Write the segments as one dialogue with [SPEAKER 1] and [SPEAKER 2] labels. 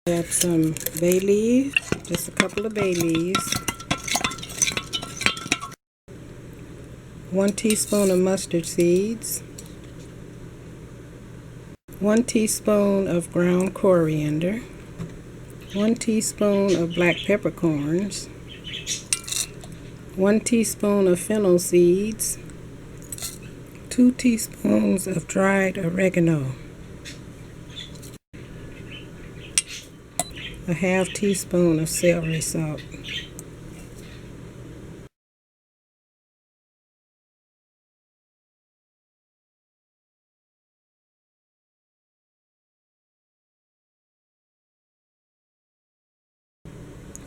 [SPEAKER 1] Add some bay leaves, just a couple of bay leaves. 1 teaspoon of mustard seeds. 1 teaspoon of ground coriander. 1 teaspoon of black peppercorns. 1 teaspoon of fennel seeds. 2 teaspoons of dried oregano. A half teaspoon of celery salt.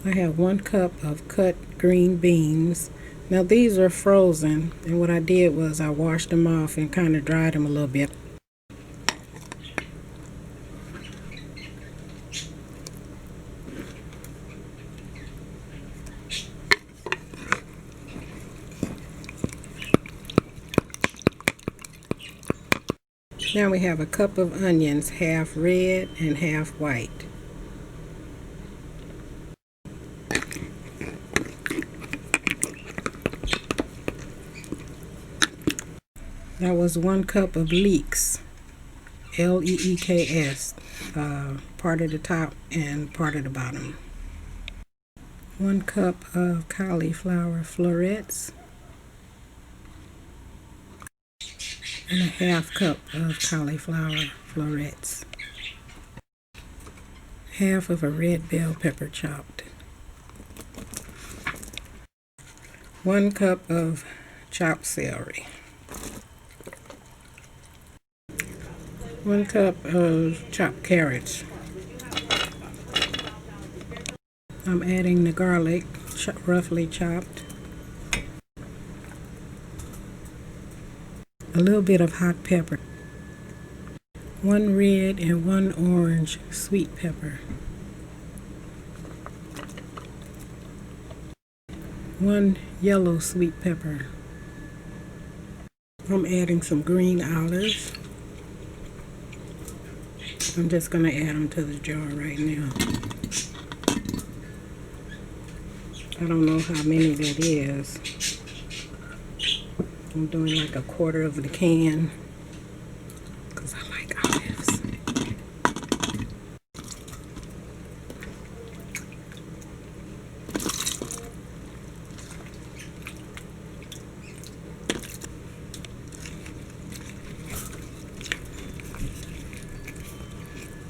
[SPEAKER 1] I have 1 cup of cut green beans. Now these are frozen, and what I did was I washed them off and kind of dried them a little bit. Now we have a cup of onions, half red and half white. That was 1 cup of leeks, L-E-E-K-S, part of the top and part of the bottom. 1 cup of cauliflower florets. And a half cup of cauliflower florets. Half of a red bell pepper chopped. 1 cup of chopped celery. 1 cup of chopped carrots. I'm adding the garlic, roughly chopped. A little bit of hot pepper. 1 red and 1 orange sweet pepper. 1 yellow sweet pepper. I'm adding some green olives. I'm just going to add them to the jar right now. I don't know how many that is. I'm doing like a quarter of the can because I like olives.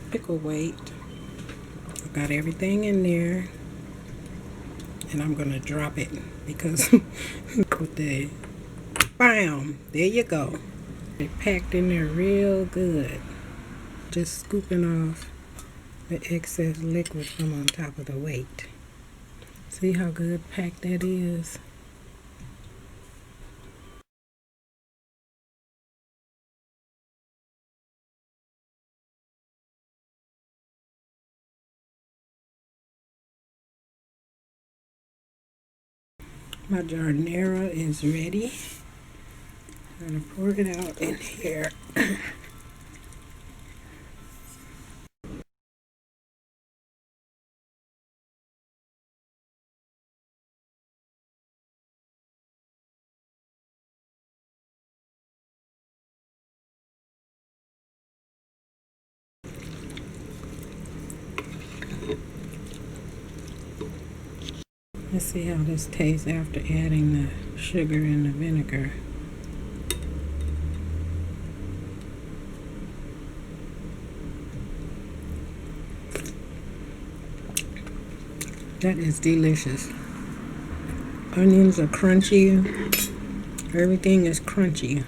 [SPEAKER 1] Pickle weight. I got everything in there, and I'm gonna drop it because with the bam, there you go. It packed in there real good. Just scooping off the excess liquid from on top of the weight. See how good packed that is? My giardiniera is ready. I'm going to pour it out in here. Let's see how this tastes after adding the sugar and the vinegar. That is delicious. Onions are crunchy. Everything is crunchy.